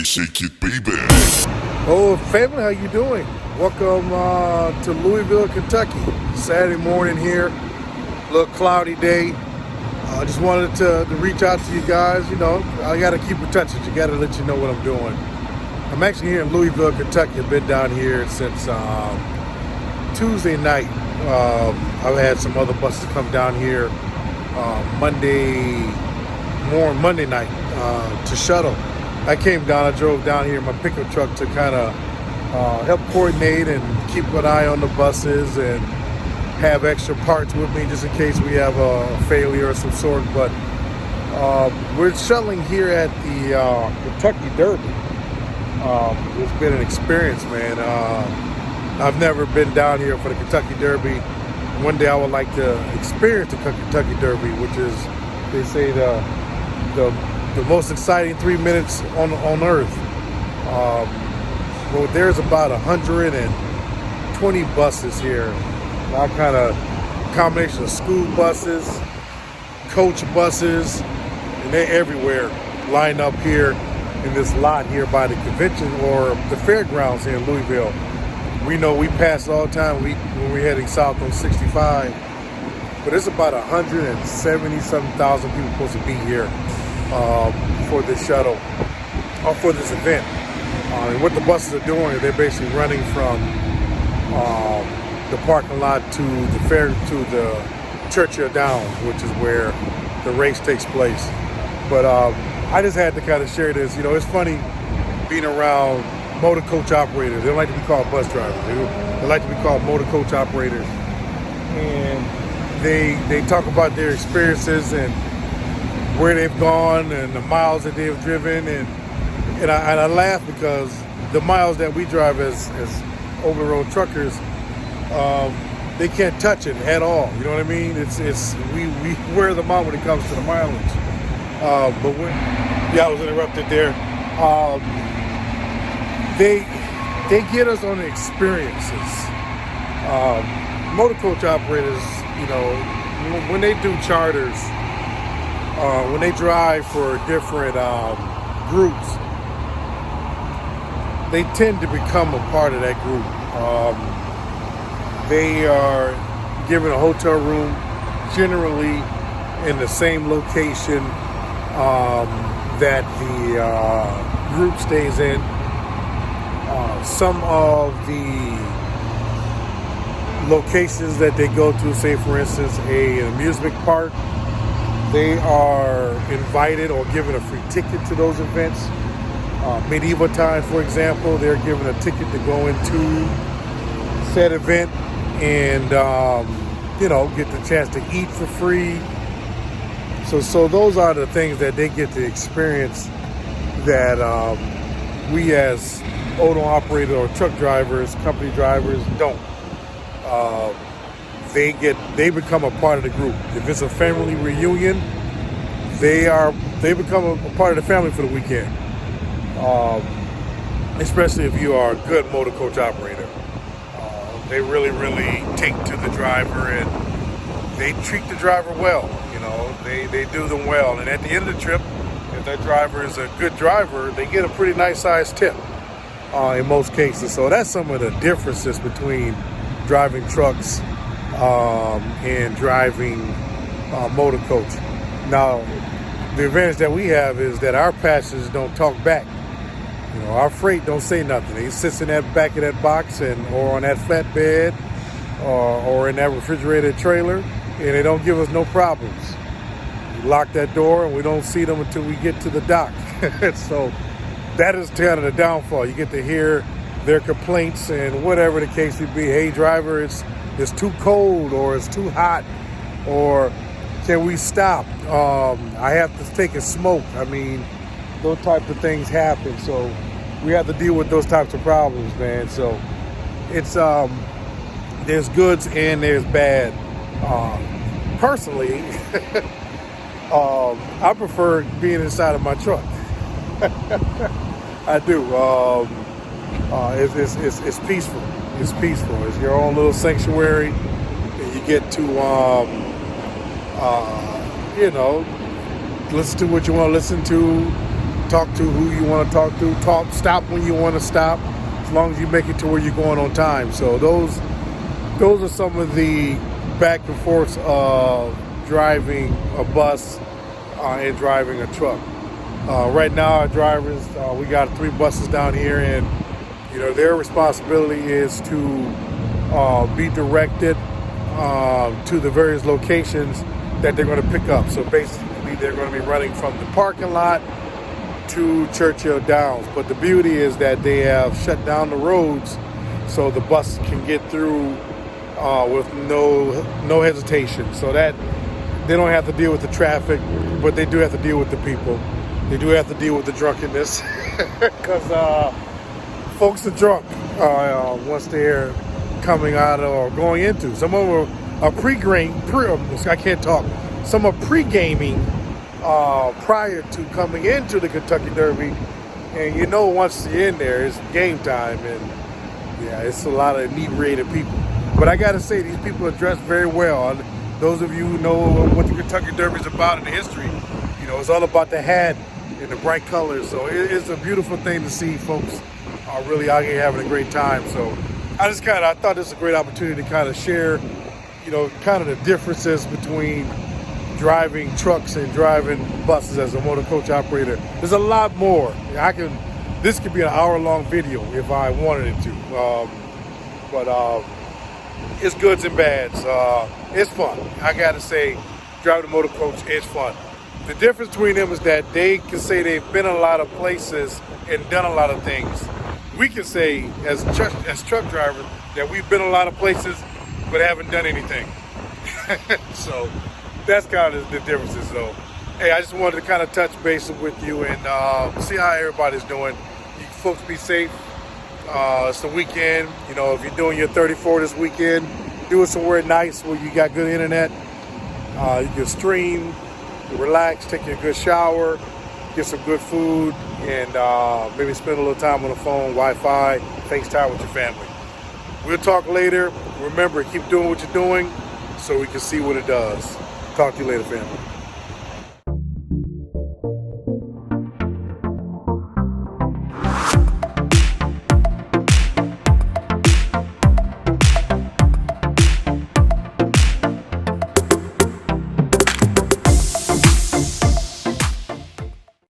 shake it, baby. Oh, family, how you doing? Welcome to Louisville, Kentucky. Saturday morning here, a little cloudy day. I just wanted to reach out to you guys. You know, I got to keep in touch with you. Got to let you know what I'm doing. I'm actually here in Louisville, Kentucky. I've been down here since Tuesday night. I've had some other buses come down here Monday night to shuttle. I came down, I drove down here in my pickup truck to kind of help coordinate and keep an eye on the buses and have extra parts with me just in case we have a failure of some sort. But we're shuttling here at the Kentucky Derby. It's been an experience, man. I've never been down here for the Kentucky Derby. One day I would like to experience the Kentucky Derby, which is, they say, the most exciting 3 minutes on earth. Well, there's about 120 buses here. All kind of combination of school buses, coach buses, and they're everywhere, lined up here in this lot here by the convention or the fairgrounds here in Louisville. We know we pass it all the time when we're heading south on 65, but it's about 170-something thousand people supposed to be here for this shuttle or for this event. And what the buses are doing is they're basically running from the parking lot to the Churchill Downs, which is where the race takes place. But I just had to kind of share this. You know, it's funny being around Motorcoach Operators. They don't like to be called bus drivers. They like to be called Motorcoach Operators. And they talk about their experiences and where they've gone and the miles that they've driven. And I laugh because the miles that we drive as over-the-road truckers, they can't touch it at all. You know what I mean? We wear them out when it comes to the mileage. I was interrupted there. They get us on the experiences. Motorcoach Operators, you know, when they do charters, when they drive for different groups, they tend to become a part of that group. They are given a hotel room, generally in the same location that the group stays in. Some of the locations that they go to, say for instance, an amusement park, they are invited or given a free ticket to those events. Medieval times, for example, they're given a ticket to go into said event and you know, get the chance to eat for free. So those are the things that they get to experience that we as auto operators or truck drivers, company drivers don't. They become a part of the group. If it's a family reunion, they become a part of the family for the weekend. Especially if you are a good motorcoach operator. They really, really take to the driver and they treat the driver well. You know, they do them well. And at the end of the trip, if that driver is a good driver, they get a pretty nice sized tip in most cases. So that's some of the differences between driving trucks and driving motorcoach. Now, the advantage that we have is that our passengers don't talk back. You know, our freight don't say nothing. He sits in that back of that box or on that flatbed or in that refrigerated trailer, and they don't give us no problems. We lock that door and we don't see them until we get to the dock. So that is kind of the downfall. You get to hear their complaints and whatever the case may be. Hey, driver, it's too cold or it's too hot or can we stop? I have to take a smoke. I mean, those types of things happen. So we have to deal with those types of problems, man. So it's there's goods and there's bad. Personally, I prefer being inside of my truck. I do. It's peaceful. It's peaceful. It's your own little sanctuary. And you get to, you know, listen to what you want to listen to. talk to who you want to talk to, stop when you want to stop, as long as you make it to where you're going on time. So those are some of the back and forths of driving a bus and driving a truck. Right now, our drivers, we got 3 buses down here, and their responsibility is to be directed to the various locations that they're going to pick up. So basically, they're going to be running from the parking lot to Churchill Downs. But the beauty is that they have shut down the roads so the bus can get through with no hesitation. So that they don't have to deal with the traffic, but they do have to deal with the people. They do have to deal with the drunkenness because folks are drunk once they're coming out or going into. Some of them are I can't talk. Some are pre-gaming prior to coming into the Kentucky Derby, and once you're in there, it's game time, and yeah, it's a lot of inebriated people. But I gotta say, these people are dressed very well. Those of you who know what the Kentucky Derby is about in the history, it's all about the hat and the bright colors. So it's a beautiful thing to see folks are really out here having a great time. So I thought this was a great opportunity to kind of share, kind of the differences between driving trucks and driving buses as a motor coach operator. There's a lot more. This could be an hour-long video if I wanted it to. But it's goods and bads. It's fun. I gotta say, driving a motor coach is fun. The difference between them is that they can say they've been in a lot of places and done a lot of things. We can say, as truck drivers, that we've been in a lot of places but haven't done anything. So that's kind of the differences. So, hey, I just wanted to kind of touch base with you and see how everybody's doing. You folks be safe. It's the weekend. If you're doing your 34 this weekend, do it somewhere nice where you got good internet. You can stream, relax, take a good shower, get some good food, and maybe spend a little time on the phone, Wi-Fi, FaceTime with your family. We'll talk later. Remember, keep doing what you're doing so we can see what it does. Talk to you later, family.